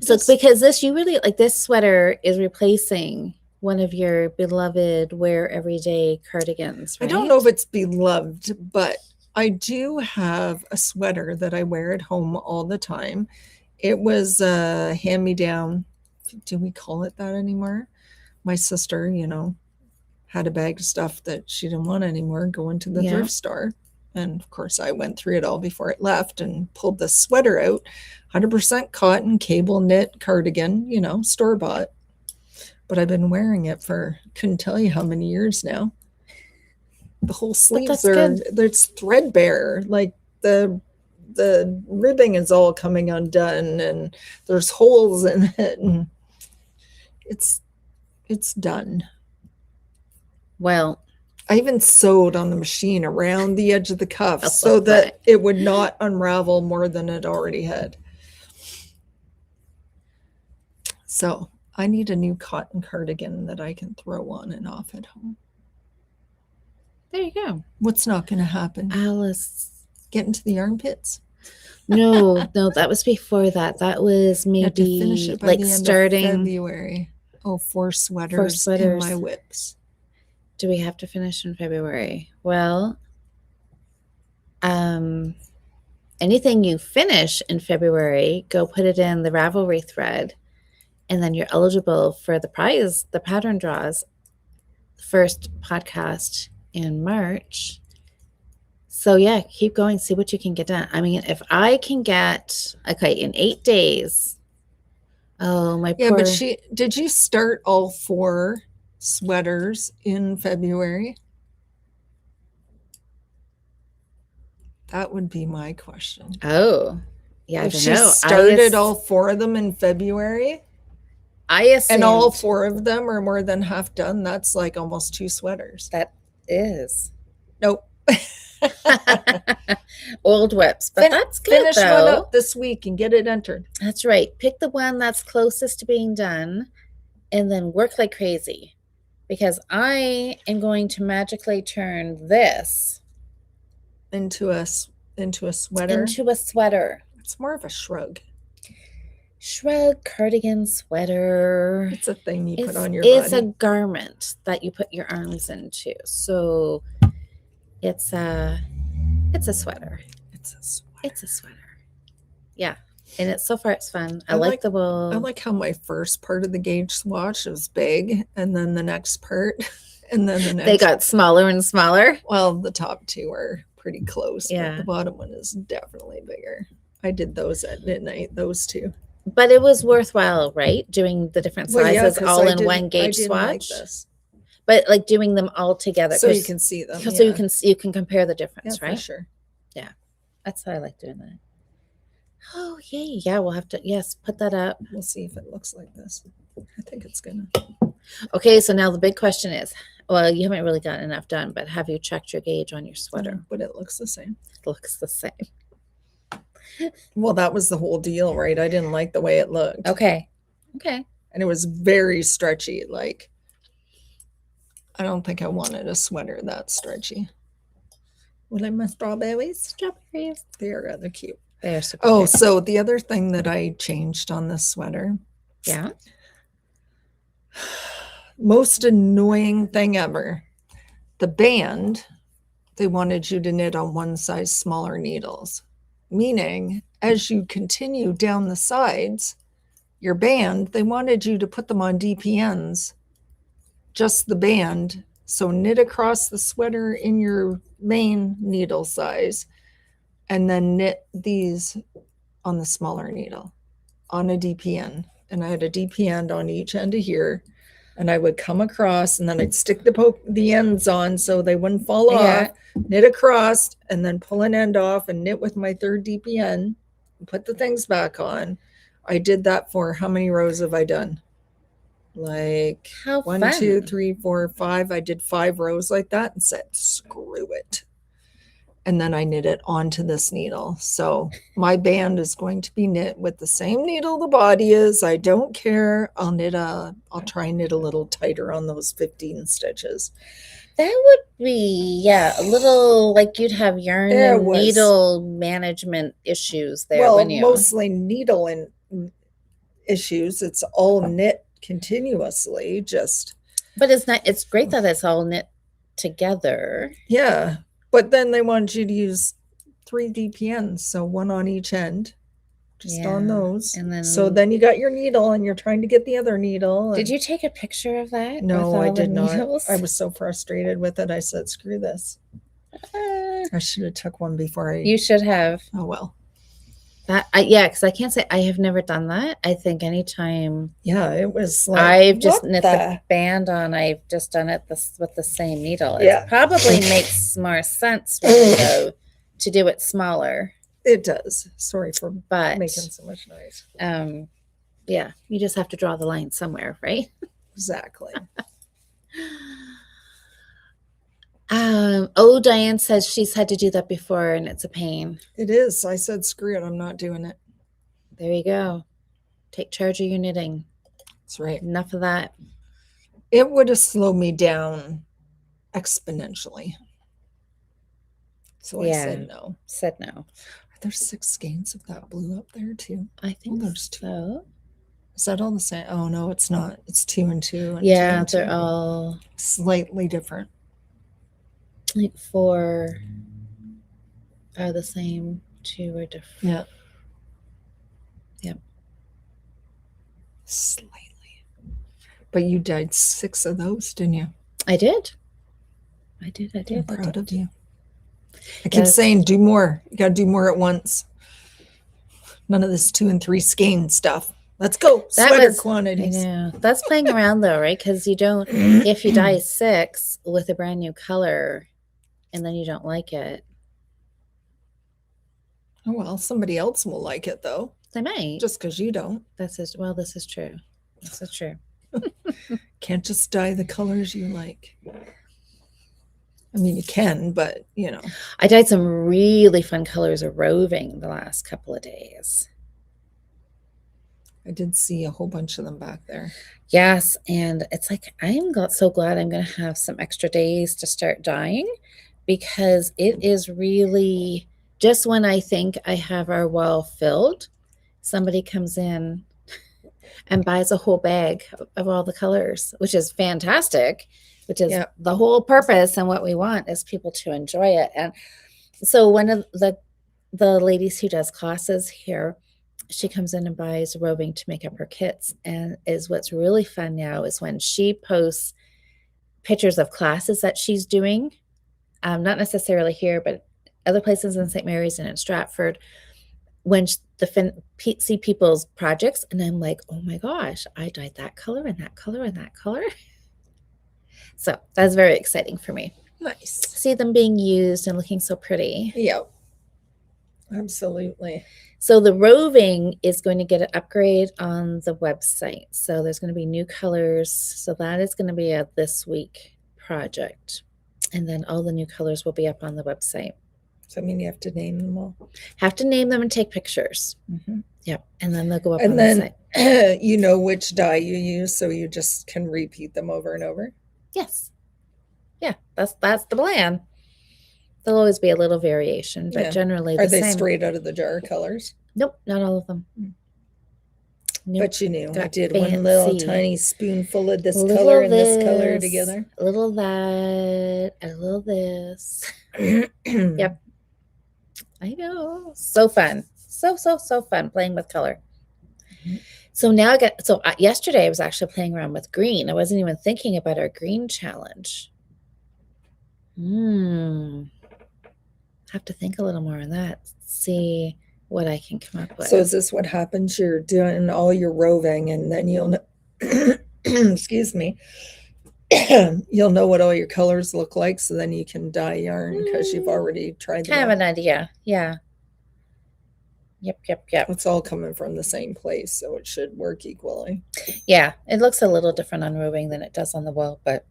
So because this sweater is replacing one of your beloved wear everyday cardigans, right? I don't know if it's beloved, but I do have a sweater that I wear at home all the time. It was a hand-me-down. Do we call it that anymore? My sister, had a bag of stuff that she didn't want anymore going to the thrift store. And of course, I went through it all before it left and pulled the sweater out. 100% cotton, cable knit cardigan, store-bought. But I've been wearing it for, couldn't tell you how many years now. The whole sleeves it's threadbare. Like the ribbing is all coming undone and there's holes in it. And it's done. Well, I even sewed on the machine around the edge of the cuff so that it would not unravel more than it already had. So I need a new cotton cardigan that I can throw on and off at home. There you go. What's not going to happen? Alice. Get into the armpits? No, that was before that. That was maybe finish it by like the end starting of February. Oh, 4 sweaters in my whips. Do we have to finish in February? Well, anything you finish in February, go put it in the Ravelry thread, and then you're eligible for the prize, the pattern draws, first podcast in March. So yeah, keep going, see what you can get done. I mean, if I can get, in 8 days. Oh, my poor. But did you start all 4 sweaters in February? That would be my question. Oh, yeah. If she started all 4 of them in February, I assumed, and all 4 of them are more than half done, that's like almost 2 sweaters. That is. Nope. Old whips, but that's good. Finish one up this week and get it entered. That's right. Pick the one that's closest to being done and then work like crazy, because I am going to magically turn this into a sweater. Into a sweater. It's more of a shrug. Shrug, cardigan, sweater. It's a thing you put on your body. It's a garment that you put your arms into. So it's a sweater. It's a sweater. Yeah. And so far it's fun. I like the wool. I like how my first part of the gauge swatch was big, and then the next part, and then the next. They got smaller and smaller. Well, the top 2 are pretty close. Yeah. But the bottom one is definitely bigger. I did those at midnight, those 2. But it was worthwhile, right? Doing the different sizes all in one gauge swatch. Like this. But like doing them all together, so you can see them. So you can compare the difference, right? For sure. Yeah, that's how I like doing that. Oh yay! Yeah, we'll have to put that up. We'll see if it looks like this. I think it's gonna. Okay, so now the big question is, well, you haven't really gotten enough done, but have you checked your gauge on your sweater? But it looks the same. It looks the same. Well, that was the whole deal, right? I didn't like the way it looked. Okay. And it was very stretchy. Like, I don't think I wanted a sweater that stretchy. Will I my strawberries? Strawberries. They are rather cute. They're super Oh, cute. so the other thing that I changed on this sweater, Yeah. most annoying thing ever, the band, they wanted you to knit on one size smaller needles, meaning as you continue down the sides, your band, they wanted you to put them on DPNs, just the band. So knit across the sweater in your main needle size and then knit these on the smaller needle on a DPN. And I had a DPN on each end of here. And I would come across and then I'd stick the ends on so they wouldn't fall off, knit across, and then pull an end off and knit with my third DPN and put the things back on. I did that for how many rows have I done? Like How 1, fun. 2, 3, 4, 5. I did 5 rows like that and said, screw it. And then I knit it onto this needle. So my band is going to be knit with the same needle the body is. I don't care. I'll try and knit a little tighter on those 15 stitches. That would be, a little like you'd have yarn and needle management issues there. Well, mostly needle and issues. It's all knit continuously, just. But it's great that it's all knit together. Yeah. But then they wanted you to use 3 DPNs, so one on each end, just on those. And then you got your needle and you're trying to get the other needle. Did you take a picture of that? No, I did not. I was so frustrated with it. I said, screw this. I should have took one before You should have. Oh, well. Because I can't say I have never done that. I think anytime. Yeah, it was like I've just knit the band on. I've just done it with the same needle. It probably makes more sense though to do it smaller. It does. Sorry for making so much noise. You just have to draw the line somewhere, right? Exactly. Diane says she's had to do that before and it's a pain. It is. I said, screw it. I'm not doing it. There you go. Take charge of your knitting. That's right. Enough of that. It would have slowed me down exponentially. So I said no. Are there 6 skeins of that blue up there too? I think there's 2. So. Is that all the same? Oh, no, it's not. It's 2 and 2. And 2 and 2. They're all slightly different. Like 4 are the same, 2 are different. Yeah. Yep. Slightly. But you dyed 6 of those, didn't you? I did. I'm proud of you. I keep saying do more. You got to do more at once. None of this 2 and 3 skein stuff. Let's go. Sweater quantities. Yeah, that's playing around though, right? Because you don't, if you dye 6 with a brand new color and then you don't like it. Oh, well, somebody else will like it though. They might. Just because you don't. This is true. This is true. Can't just dye the colors you like. I mean, you can, but you know. I dyed some really fun colors of roving the last couple of days. I did see a whole bunch of them back there. Yes, and it's like I'm so glad I'm going to have some extra days to start dyeing because it is really just when I think I have our wall filled, somebody comes in and buys a whole bag of all the colors, which is fantastic, which is the whole purpose and what we want is people to enjoy it. And so one of the ladies who does classes here, she comes in and buys roving to make up her kits. And what's really fun now is when she posts pictures of classes that she's doing, not necessarily here, but other places in St. Mary's and in Stratford, when see people's projects, and I'm like, oh my gosh, I dyed that color and that color and that color. So that's very exciting for me. Nice. See them being used and looking so pretty. Yep. Absolutely. So the roving is going to get an upgrade on the website. So there's going to be new colors. So that is going to be a this week project. And then all the new colors will be up on the website. So I mean, you have to name them all. Have to name them and take pictures. Mm-hmm. Yep. And then they'll go up on the site. You know which dye you use, so you just can repeat them over and over. Yes. Yeah, that's the plan. There'll always be a little variation, but Yeah. generally Are the they same. straight out of the jar colors? Nope, not all of them. Nope. But you knew I Got did one little fancy. tiny spoonful of this Little color of and this color this, together. A little of that, a little of this. Yep. I know. So fun. So fun playing with color. So now yesterday I was actually playing around with green. I wasn't even thinking about our green challenge. Have to think a little more on that. See what I can come up with. So is this what happens? You're doing all your roving and then you'll know, excuse me, you'll know what all your colors look like, so then you can dye yarn because you've already tried them. Kind of an idea. Yeah. Yep. It's all coming from the same place, so it should work equally. Yeah, it looks a little different on roving than it does on the wool, but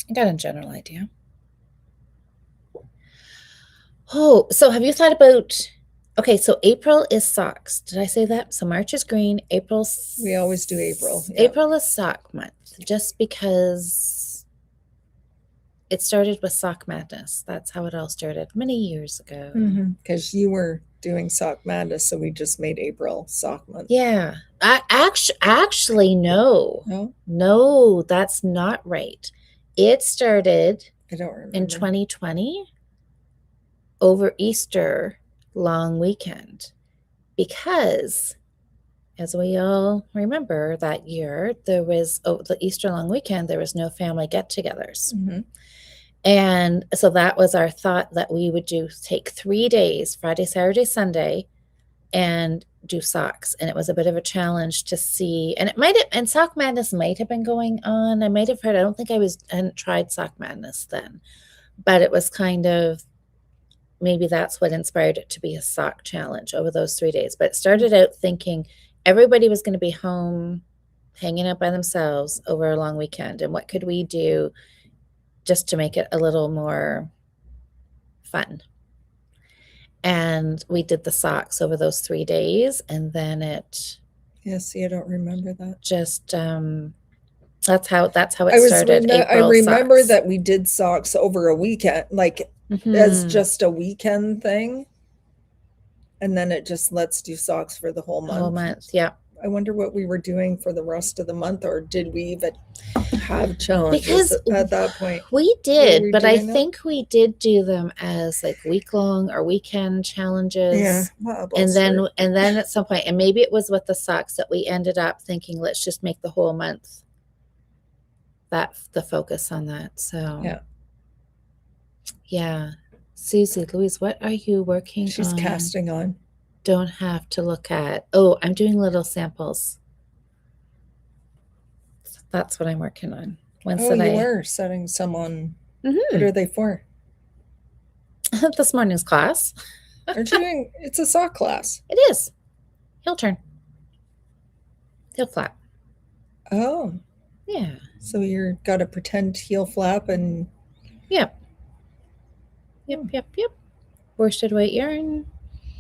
I got a general idea. Oh, so have you thought about, okay, so April is socks. Did I say that? So March is green, We always do April. Yeah. April is sock month, just because it started with Sock Madness. That's how it all started many years ago. Because you were doing Sock Madness, so we just made April sock month. Yeah. Actually, no. No, that's not right. It started I don't remember. In 2020 over Easter long weekend, because as we all remember that year, there was the Easter long weekend, there was no family get-togethers. And so that was our thought, that we would take 3 days, Friday, Saturday, Sunday, and do socks. And it was a bit of a challenge to see, and Sock Madness might have been going on. I might have heard, I don't think I hadn't tried Sock Madness then, but it was kind of, maybe that's what inspired it to be a sock challenge over those 3 days. But it started out thinking everybody was going to be home hanging out by themselves over a long weekend, and what could we do just to make it a little more fun. And we did the socks over those 3 days, and then it. Yeah, see, I don't remember that. Just that's how it started. I remember that we did socks over a weekend, like as just a weekend thing, and then it just let's do socks for the whole month. Yeah. I wonder what we were doing for the rest of the month, or did we even have challenges at that point? We did, but I think we did do them as like week-long or weekend challenges. Yeah. And then at some point, and maybe it was with the socks, that we ended up thinking, let's just make the whole month the focus on that. So yeah. Susie, Louise, what are you working on? She's casting on. Don't have to look at. Oh, I'm doing little samples. That's what I'm working on. You were setting some on. What are they for? This morning's class. Aren't you doing? It's a sock class. It is. Heel turn. Heel flap. Oh. Yeah. So you're got a pretend heel flap and. Yep. Worsted weight yarn.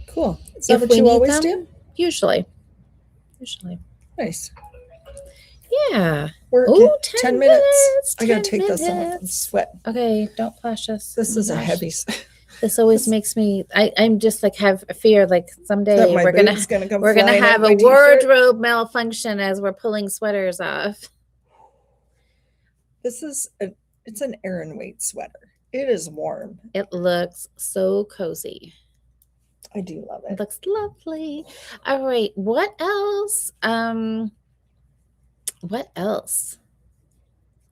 Cool. Is that what you always do? Usually. Nice. Yeah. We're 10 minutes. I gotta take this off and sweat. Okay, don't flash us. This is a heavy. This always makes me. I'm just like have a fear, like someday we're gonna have a wardrobe malfunction as we're pulling sweaters off. It's an Aran weight sweater. It is warm. It looks so cozy. I do love it. It looks lovely. All right. What else?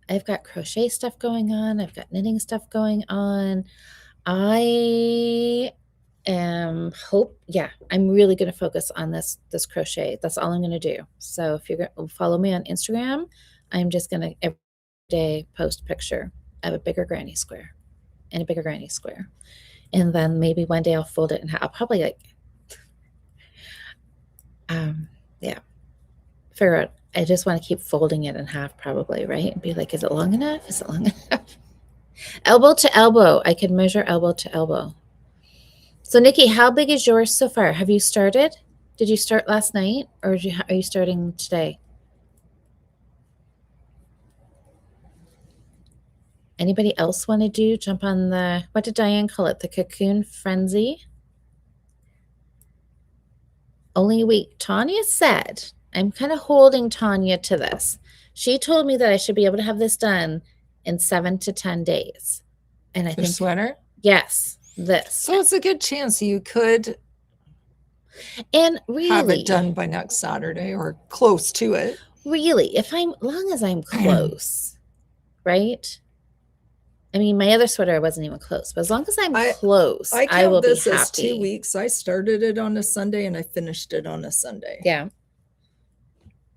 I've got crochet stuff going on. I've got knitting stuff going on. I'm really going to focus on this crochet. That's all I'm going to do. So if you're going to follow me on Instagram, I'm just going to every day post a picture of a bigger granny square and a bigger granny square. And then maybe one day I'll fold it, and I'll probably figure out. I just want to keep folding it in half, probably, right? And be like, is it long enough? Is it long enough? Elbow to elbow. I can measure elbow to elbow. So, Nikki, how big is yours so far? Have you started? Did you start last night, or are you starting today? Anybody else want to jump on what did Diane call it? The cocoon frenzy? Only a week. Tanya said, I'm kind of holding Tanya to this. She told me that I should be able to have this done in 7 to 10 days. And I think sweater? Yes, this. So it's a good chance you could and really have it done by next Saturday or close to it. Really, long as I'm close, right? I mean, my other sweater wasn't even close, but as long as I'm close, I will be happy. As 2 weeks. I started it on a Sunday and I finished it on a Sunday. Yeah.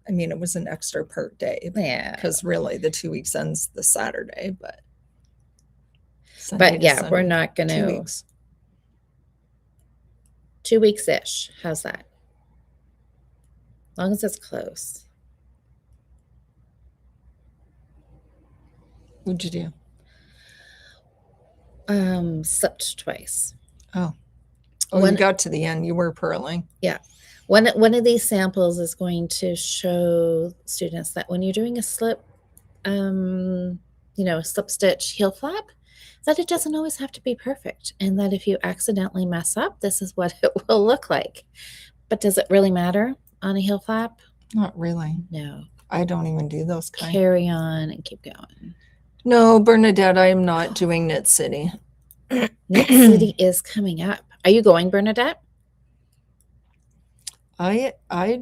I mean, it was an extra part day. Yeah. Because really, the 2 weeks ends the Saturday, but. Sunday, we're not going to. 2 weeks. 2 weeks-ish. How's that? As long as it's close. What'd you do? Slipped twice. Oh, you got to the end. You were purling. Yeah. One of these samples is going to show students that when you're doing a slip, slip stitch heel flap, that it doesn't always have to be perfect, and that if you accidentally mess up, this is what it will look like. But does it really matter on a heel flap? Not really. No. I don't even do those kind. Carry on and keep going. No, Bernadette, I am not doing Knit City. Knit City is coming up. Are you going, Bernadette? I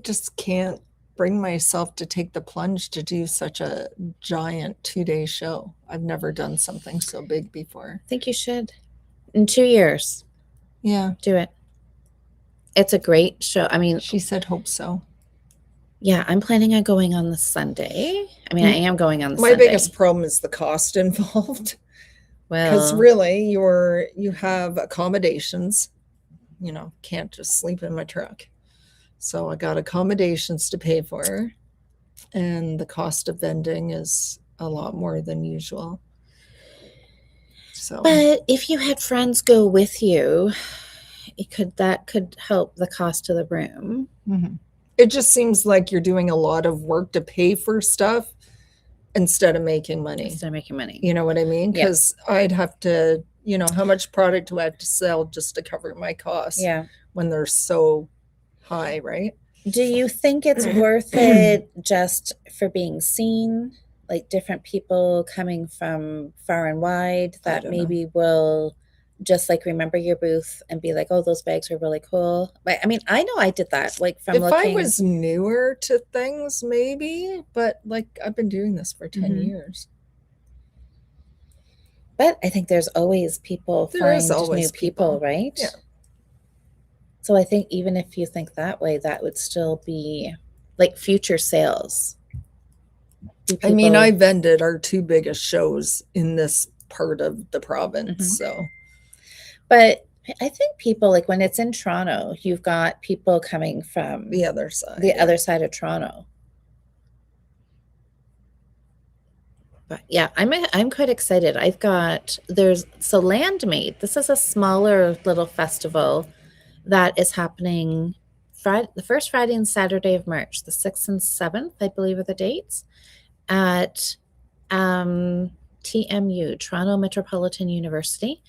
just can't bring myself to take the plunge to do such a giant 2-day show. I've never done something so big before. I think you should. In 2 years. Yeah. Do it. It's a great show. I mean, she said hope so. Yeah, I'm planning on going on the Sunday. I mean, I am going on the My Sunday. My biggest problem is the cost involved. Well, because really you have accommodations, can't just sleep in my truck. So I got accommodations to pay for, and the cost of vending is a lot more than usual. So, but if you had friends go with you, that could help the cost of the room. Mm-hmm. It just seems like you're doing a lot of work to pay for stuff instead of making money. You know what I mean? Because I'd have to, how much product do I have to sell just to cover my costs? Yeah. When they're so high, right? Do you think it's worth it just for being seen? Like different people coming from far and wide that maybe will just like remember your booth and be like, oh, those bags are really cool. I mean, I know I did that. Like from if I was newer to things, maybe, but like I've been doing this for 10 years. But I think there's always new people, right? Yeah. So I think even if you think that way, that would still be like future sales. I mean, I vended our 2 biggest shows in this part of the province, so. But I think people, like when it's in Toronto, you've got people coming from the other side. Other side of Toronto. But yeah, I'm quite excited. There's Landmade. This is a smaller little festival that is happening the first Friday and Saturday of March, the 6th and 7th, I believe are the dates, at TMU, Toronto Metropolitan University.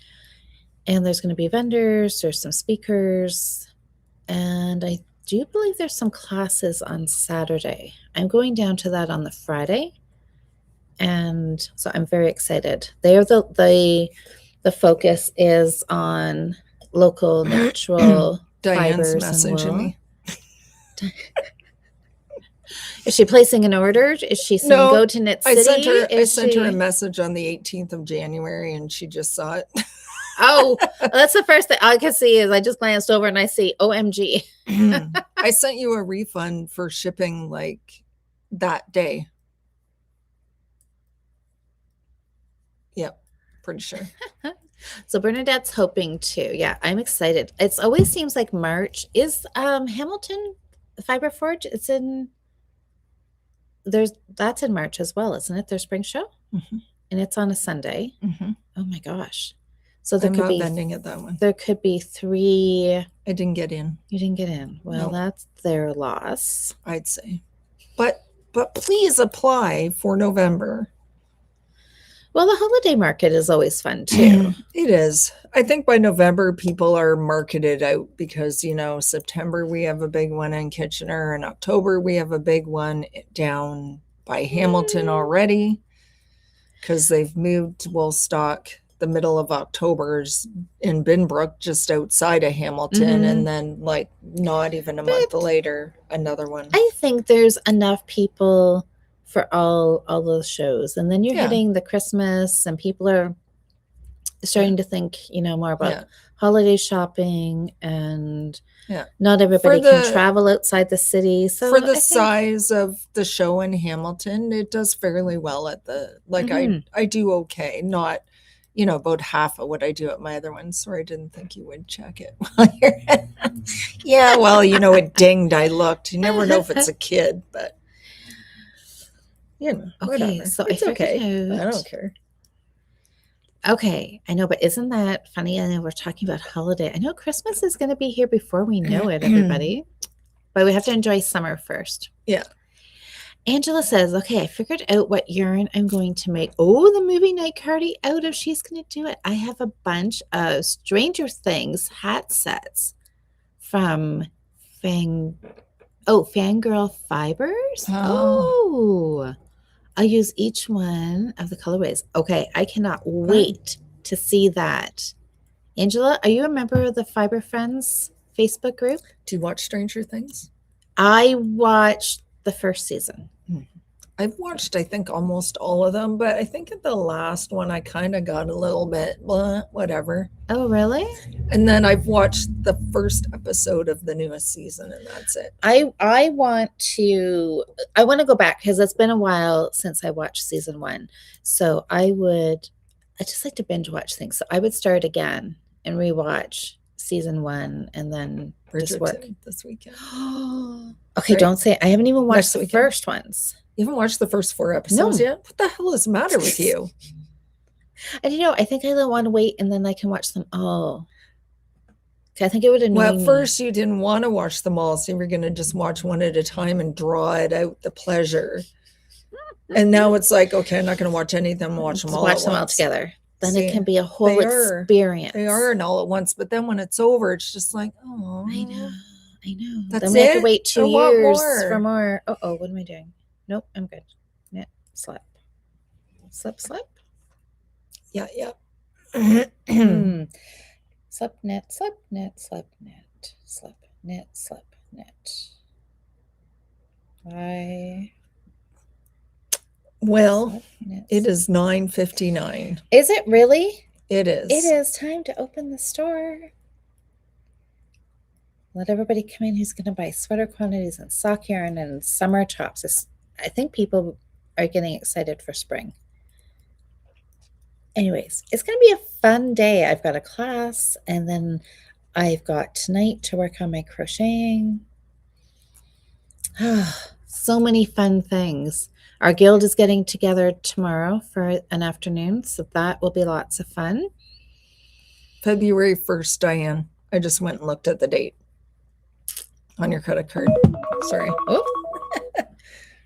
And there's going to be vendors, there's some speakers, and I do believe there's some classes on Saturday. I'm going down to that on the Friday, and so I'm very excited. The focus is on local natural Diane's fibers messaging and wool. Me. Is she placing an order? Is she saying go to Knit City? I sent her a message on the 18th of January and she just saw it. Oh, that's the first thing I can see is I just glanced over and I see OMG. I sent you a refund for shipping like that day. Yep, pretty sure. So Bernadette's hoping to. Yeah, I'm excited. It always seems like March is Hamilton Fibre Forge. That's in March as well, isn't it? Their spring show, and it's on a Sunday. Oh my gosh! So there could be vending at that one. There could be 3. I didn't get in. You didn't get in. Well, that's their loss, I'd say. But please apply for November. Well, the holiday market is always fun too. It is. I think by November, people are marketed out because, September we have a big one in Kitchener, and October we have a big one down by Hamilton already because they've moved Woolstock the middle of October's in Binbrook, just outside of Hamilton, and then like not even a month later, another one. I think there's enough people for all those shows, and then you're hitting the Christmas, and people are starting to think, more about holiday shopping, and not everybody can travel outside the city. So for the size of the show in Hamilton, it does fairly well at the I do okay, not about half of what I do at my other one. Sorry, I didn't think you would check it while you're yeah, well, it dinged. I looked. You never know if it's a kid, but okay, whatever. So it's okay. I don't care. Okay, I know, but isn't that funny? I know we're talking about holiday. I know Christmas is going to be here before we know it, everybody. But we have to enjoy summer first. Yeah. Angela says, okay, I figured out what yarn I'm going to make. Oh, the movie night cardi out of she's going to do it. I have a bunch of Stranger Things hat sets from Fangirl Fibers. Oh. I'll use each one of the colorways. Okay, I cannot wait to see that. Angela, are you a member of the Fibre Friends Facebook group? Do you watch Stranger Things? I watched the first season. I've watched, I think, almost all of them, but I think at the last one, I kind of got a little bit, whatever. Oh, really? And then I've watched the first episode of the newest season, and that's it. I want to go back because it's been a while since I watched season 1. So I just like to binge watch things. So I would start again and rewatch season 1 and then just work this weekend. Okay, right? Don't say it. I haven't even watched the first ones. You haven't watched the first 4 episodes yet? What the hell is the matter with you? And I think I don't want to wait and then I can watch them all. I think it would annoy me. Well, at first you didn't want to watch them all, so you were going to just watch one at a time and draw it out, the pleasure. And now it's like, okay, I'm not going to watch any of them, watch them all together. Then it can be a whole experience. They are and all at once, but then when it's over, it's just like, oh. I know. That's then we have to wait 2 years for more. Oh, what am I doing? Nope, I'm good. Knit, slip. Slip. Yeah. Slip, knit, slip, knit, slip, knit, slip, knit, slip, knit. Well, it is 9:59. Is it really? It is. It is time to open the store. Let everybody come in who's going to buy sweater quantities and sock yarn and summer tops. I think people are getting excited for spring. Anyways, it's going to be a fun day. I've got a class, and then I've got tonight to work on my crocheting. So many fun things. Our guild is getting together tomorrow for an afternoon, so that will be lots of fun. February 1st, Diane. I just went and looked at the date on your credit card. Sorry. Oh.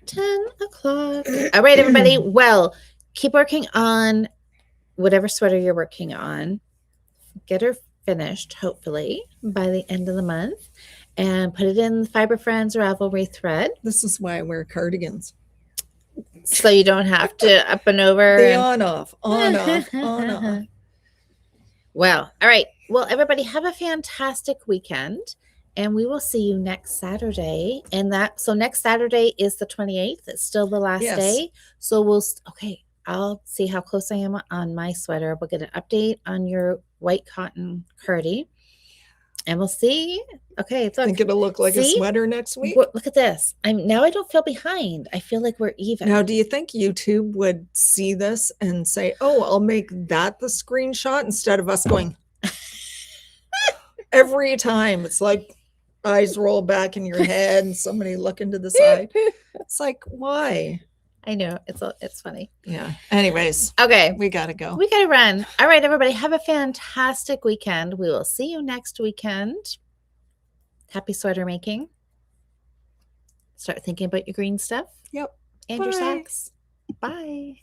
10 o'clock. All right, everybody. Well, keep working on whatever sweater you're working on. Get her finished, hopefully, by the end of the month. And put it in the Fibre Friends Ravelry thread. This is why I wear cardigans. So you don't have to up and over. On off. Well, all right. Well, everybody have a fantastic weekend. And we will see you next Saturday. So next Saturday is the 28th. It's still the last day. So I'll see how close I am on my sweater. We'll get an update on your white cotton cardi. And we'll see. Okay, look. Think it'll look like a sweater next week? Look at this. Now I don't feel behind. I feel like we're even. Now, do you think YouTube would see this and say, oh, I'll make that the screenshot instead of us going every time? It's like eyes roll back in your head and somebody looking to the side. It's like, why? I know. It's funny. Yeah. Anyways. Okay. We got to go. We got to run. All right, everybody. Have a fantastic weekend. We will see you next weekend. Happy sweater making. Start thinking about your green stuff. Yep. And your socks. Bye.